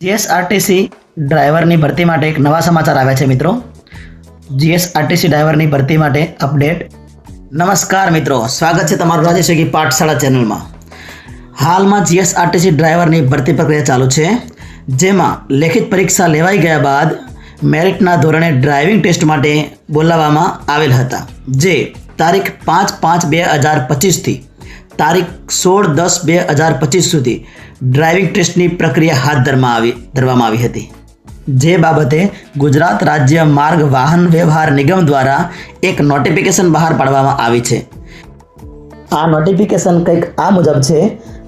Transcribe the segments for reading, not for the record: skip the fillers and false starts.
GSRTC ડ્રાઈવરની ભરતી માટે એક નવા સમાચાર આવ્યા છે મિત્રો। જીએસઆરટીસી ડ્રાઈવરની ભરતી માટે અપડેટ। નમસ્કાર મિત્રો, સ્વાગત છે તમારું રાજેશ સ્વિગી પાઠશાળા ચેનલમાં। હાલમાં જીએસઆરટીસી ડ્રાઈવરની ભરતી પ્રક્રિયા ચાલુ છે, જેમાં લેખિત પરીક્ષા લેવાઈ ગયા બાદ મેરિટના ધોરણે ડ્રાઇવિંગ ટેસ્ટ માટે બોલાવવામાં આવેલ હતા, જે તારીખ 5/5/2025થી તારીખ 16/10/2025 સુધી ડ્રાઇવિંગ ટેસ્ટની પ્રક્રિયા હાથ ધરવામાં આવી હતી। જે બાબતે ગુજરાત રાજ્ય માર્ગ વાહન વ્યવહાર નિગમ દ્વારા એક નોટિફિકેશન બહાર પાડવામાં આવી છે। આ નોટિફિકેશન કંઈક આ મુજબ છે: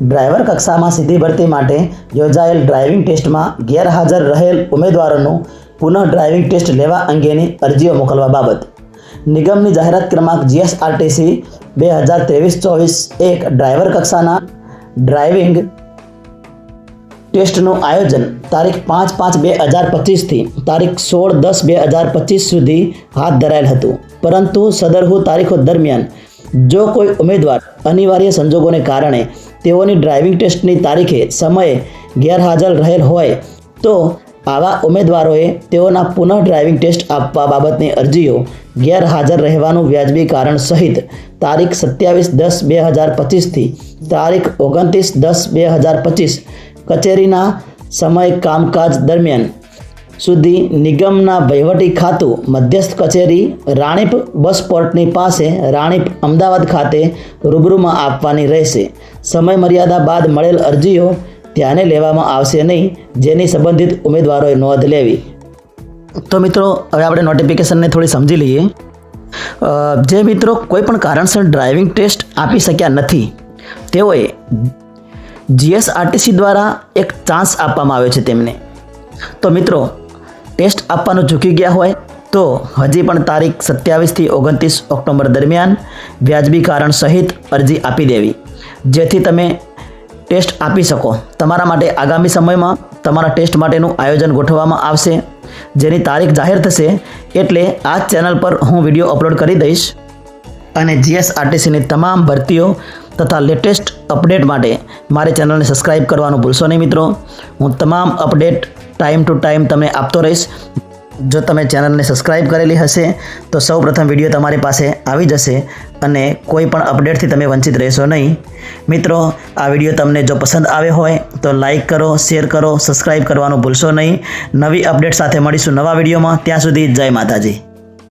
ડ્રાઈવર કક્ષામાં સીધી ભરતી માટે યોજાયેલ ડ્રાઇવિંગ ટેસ્ટમાં ગેરહાજર રહેલ ઉમેદવારોનું પુનઃ ડ્રાઇવિંગ ટેસ્ટ લેવા અંગેની અરજીઓ મોકલવા બાબત નિગમની જાહેરાત ક્રમાંક જીએસઆરટીસી 2023-24 ડ્રાઈવર કક્ષાના ડ્રાઇવિંગ ટેસ્ટનું આયોજન તારીખ 5/5/2025થી તારીખ 16/10/2025 સુધી હાથ ધરાયેલ હતું, પરંતુ સદરહુ તારીખો દરમિયાન જો કોઈ ઉમેદવાર અનિવાર્ય સંજોગોને કારણે તેઓની ડ્રાઇવિંગ ટેસ્ટની તારીખે સમયે ગેરહાજર રહેલ હોય તો આવા ઉમેદવારોએ તેઓના પુનઃ ડ્રાઇવિંગ ટેસ્ટ આપવા બાબતની અરજીઓ ગેરહાજર રહેવાનું વ્યાજબી કારણ સહિત તારીખ 27/10/2025થી તારીખ 29/10/2025 કચેરીના સમય કામકાજ દરમિયાન સુધી નિગમના વહીવટી ખાતું મધ્યસ્થ કચેરી રાણીપ બસ પોર્ટની પાસે રાણીપ અમદાવાદ ખાતે રૂબરૂમાં આપવાની રહેશે। સમય મર્યાદા બાદ મળેલ અરજીઓ ધ્યાને લેવામાં આવશે નહીં, જેની સંબંધિત ઉમેદવારોએ નોંધ લેવી। તો મિત્રો, હવે આપણે નોટિફિકેશનને થોડી સમજી લઈએ। જે મિત્રો કોઈ પણ કારણસર ડ્રાઇવિંગ ટેસ્ટ આપી શક્યા નથી, તેઓએ જીએસઆરટીસી દ્વારા એક ચાન્સ આપવામાં આવ્યો છે તેમને। તો મિત્રો, ટેસ્ટ આપવાનું ચૂકી ગયા હોય તો હજી પણ તારીખ 27થી 29 ઓક્ટોબર દરમિયાન વ્યાજબી કારણ સહિત અરજી આપી દેવી, જેથી તમે ટેસ્ટ આપી શકો। તમારા માટે આગામી સમયમાં તમારા ટેસ્ટ માટેનું આયોજન ગોઠવવામાં આવશે, જેની તારીખ જાહેર થશે એટલે આ ચેનલ પર હું વિડીયો અપલોડ કરી દઈશ। અને જીએસઆરટીસીની તમામ ભરતીઓ તથા લેટેસ્ટ અપડેટ માટે મારી ચેનલને સબસ્ક્રાઈબ કરવાનું ભૂલશો નહીં મિત્રો। હું તમામ અપડેટ ટાઈમ ટુ ટાઈમ તમને આપતો રહીશ। જો તમે ચેનલને સબસ્ક્રાઈબ કરેલી હશે તો સૌ પ્રથમ વિડીયો તમારી પાસે આવી જશે અને કોઈ પણ અપડેટથી તમે વંચિત રહેશો નહીં। મિત્રો, આ વિડીયો તમને જો પસંદ આવ્યો હોય તો લાઈક કરો, શેર કરો, સબસ્ક્રાઈબ કરવાનું ભૂલશો નહીં। નવી અપડેટ સાથે મળીશું નવા વિડીયોમાં। ત્યાં સુધી જય માતાજી।